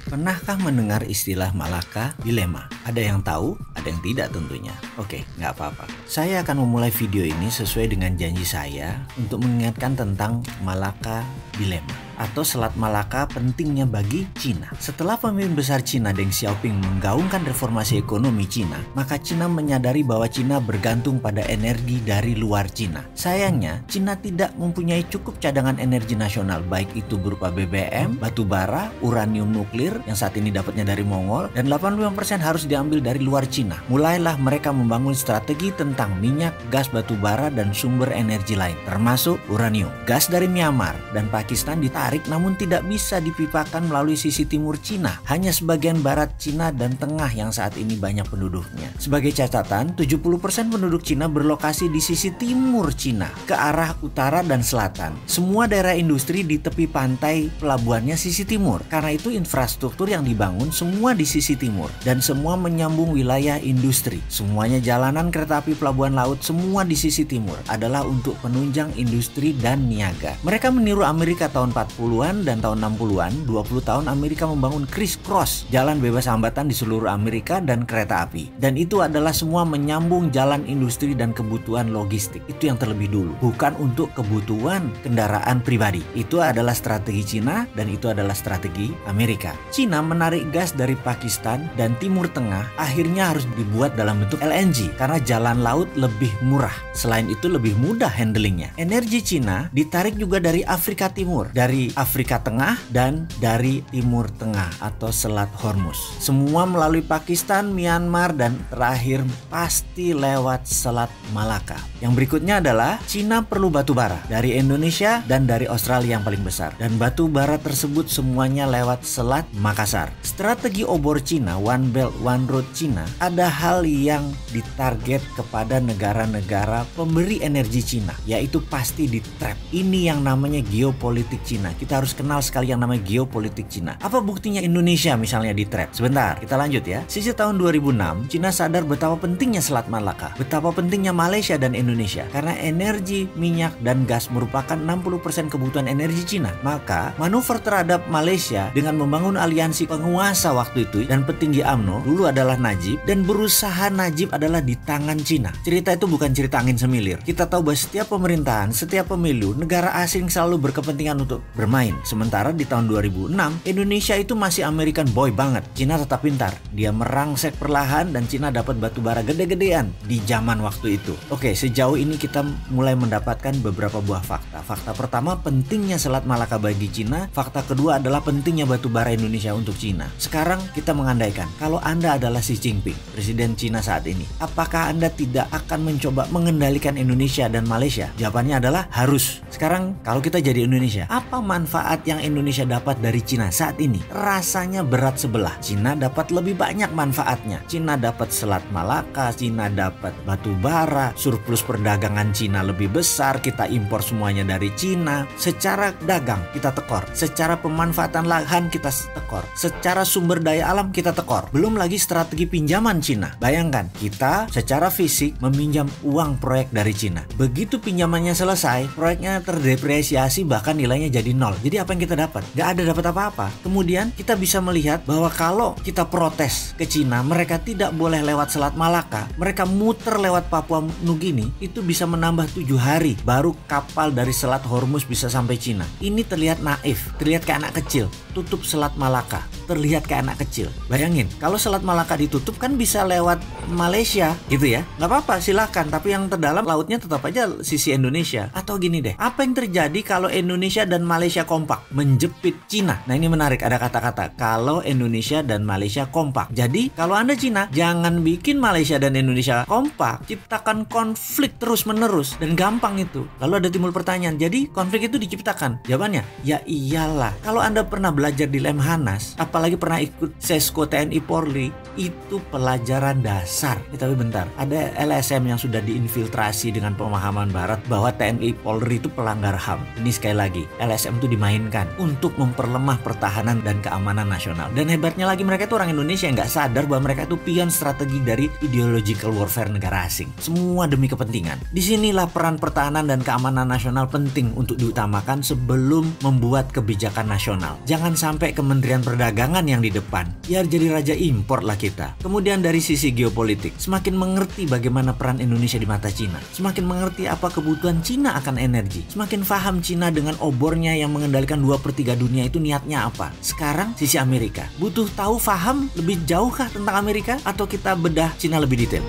Pernahkah mendengar istilah Malacca Dilemma? Ada yang tahu, ada yang tidak tentunya. Oke, nggak apa-apa. Saya akan memulai video ini sesuai dengan janji saya untuk mengingatkan tentang Malacca Dilemma atau Selat Malaka pentingnya bagi Cina. Setelah pemimpin besar Cina Deng Xiaoping menggaungkan reformasi ekonomi Cina, maka Cina menyadari bahwa Cina bergantung pada energi dari luar Cina. Sayangnya, Cina tidak mempunyai cukup cadangan energi nasional, baik itu berupa BBM, batu bara, uranium nuklir yang saat ini dapatnya dari Mongol, dan 85% harus diambil dari luar Cina. Mulailah mereka membangun strategi tentang minyak, gas batu bara, dan sumber energi lain, termasuk uranium. Gas dari Myanmar dan Pakistan ditarik namun tidak bisa dipipakan melalui sisi timur Cina, hanya sebagian barat Cina dan tengah yang saat ini banyak penduduknya. Sebagai catatan, 70% penduduk Cina berlokasi di sisi timur Cina, ke arah utara dan selatan. Semua daerah industri di tepi pantai pelabuhannya sisi timur. Karena itu infrastruktur yang dibangun semua di sisi timur dan semua menyambung wilayah industri. Semuanya jalanan, kereta api, pelabuhan laut, semua di sisi timur adalah untuk penunjang industri dan niaga. Mereka meniru Amerika tahun 40-an dan tahun 60-an. 20 tahun Amerika membangun criss-cross, jalan bebas hambatan di seluruh Amerika dan kereta api. Dan itu adalah semua menyambung jalan industri dan kebutuhan logistik. Itu yang terlebih dulu, bukan untuk kebutuhan kendaraan pribadi. Itu adalah strategi Cina dan itu adalah strategi Amerika. Cina menarik gas dari Pakistan dan Timur Tengah akhirnya harus dibuat dalam bentuk LNG karena jalan laut lebih murah. Selain itu lebih mudah handlingnya. Energi Cina ditarik juga dari Afrika Timur, dari Afrika Tengah dan dari Timur Tengah atau Selat Hormuz. Semua melalui Pakistan, Myanmar, dan terakhir pasti lewat Selat Malaka. Yang berikutnya adalah Cina perlu batu bara dari Indonesia dan dari Australia yang paling besar. Dan batu bara tersebut semuanya lewat Selat Makassar. Strategi obor Cina, One Belt One Road Cina, ada hal yang ditarget kepada negara-negara pemberi energi Cina, yaitu pasti di trap. Ini yang namanya geopolitik Cina. Kita harus kenal sekali yang namanya geopolitik Cina. Apa buktinya Indonesia misalnya di trap? Sebentar, kita lanjut ya. Sisi tahun 2006, Cina sadar betapa pentingnya Selat Malaka, betapa pentingnya Malaysia dan Indonesia. Karena energi, minyak, dan gas merupakan 60% kebutuhan energi Cina. Maka, manuver terhadap Malaysia dengan membangun aliansi penguasa waktu itu dan petinggi UMNO, dulu adalah Najib, dan berusaha Najib adalah di tangan Cina. Cerita itu bukan cerita angin semilir. Kita tahu bahwa setiap pemerintahan, setiap pemilu, negara asing selalu berkepentingan untuk bermain. Sementara di tahun 2006, Indonesia itu masih American boy banget. Cina tetap pintar. Dia merangsek perlahan dan Cina dapat batu bara gede-gedean di zaman waktu itu. Oke, sejauh ini kita mulai mendapatkan beberapa buah fakta. Fakta pertama, pentingnya Selat Malaka bagi Cina. Fakta kedua adalah pentingnya batu bara Indonesia untuk Cina. Sekarang kita mengandaikan, kalau Anda adalah Xi Jinping, Presiden Cina saat ini, apakah Anda tidak akan mencoba mengendalikan Indonesia dan Malaysia? Jawabannya adalah harus. Sekarang kalau kita jadi Indonesia, apa manfaat yang Indonesia dapat dari Cina saat ini? Rasanya berat sebelah. Cina dapat lebih banyak manfaatnya. Cina dapat Selat Malaka, Cina dapat batu bara, surplus perdagangan Cina lebih besar, kita impor semuanya dari Cina. Secara dagang kita tekor, secara pemanfaatan lahan kita tekor, secara sumber daya alam kita tekor. Belum lagi strategi pinjaman Cina. Bayangkan, kita secara fisik meminjam uang proyek dari Cina. Begitu pinjamannya selesai, proyeknya terdepresiasi bahkan nilainya jadi nol. Jadi apa yang kita dapat? Gak ada dapat apa-apa. Kemudian kita bisa melihat bahwa kalau kita protes ke Cina, mereka tidak boleh lewat Selat Malaka, mereka muter lewat Papua Nugini, itu bisa menambah 7 hari baru kapal dari Selat Hormuz bisa sampai Cina. Ini terlihat naif, terlihat kayak anak kecil. Tutup Selat Malaka, terlihat kayak anak kecil. Bayangin, kalau Selat Malaka ditutup kan bisa lewat Malaysia gitu ya. Nggak apa-apa, silahkan. Tapi yang terdalam lautnya tetap aja sisi Indonesia. Atau gini deh, apa yang terjadi kalau Indonesia dan Malaysia kompak menjepit Cina? Nah ini menarik, ada kata-kata kalau Indonesia dan Malaysia kompak. Jadi kalau Anda Cina, jangan bikin Malaysia dan Indonesia kompak, ciptakan konflik terus-menerus dan gampang itu. Lalu ada timbul pertanyaan, jadi konflik itu diciptakan? Jawabannya, ya iyalah. Kalau Anda pernah belajar di Lemhanas, apalagi pernah ikut Sesko TNI Polri, itu pelajaran dasar. Tapi bentar, ada LSM yang sudah diinfiltrasi dengan pemahaman barat bahwa TNI Polri itu pelanggar HAM. Ini sekali lagi, LSM itu dimainkan untuk memperlemah pertahanan dan keamanan nasional. Dan hebatnya lagi, mereka itu orang Indonesia yang nggak sadar bahwa mereka itu pion strategi dari ideological warfare negara asing. Semua demi kepentingan. Disinilah peran pertahanan dan keamanan nasional penting untuk diutamakan sebelum membuat kebijakan nasional. Jangan sampai Kementerian Perdagangan jangan yang di depan, biar jadi raja impor lah kita. Kemudian dari sisi geopolitik, semakin mengerti bagaimana peran Indonesia di mata Cina, semakin mengerti apa kebutuhan Cina akan energi, semakin paham Cina dengan obornya yang mengendalikan 2/3 dunia itu niatnya apa. Sekarang sisi Amerika, butuh tahu paham lebih jauhkah tentang Amerika, atau kita bedah Cina lebih detail?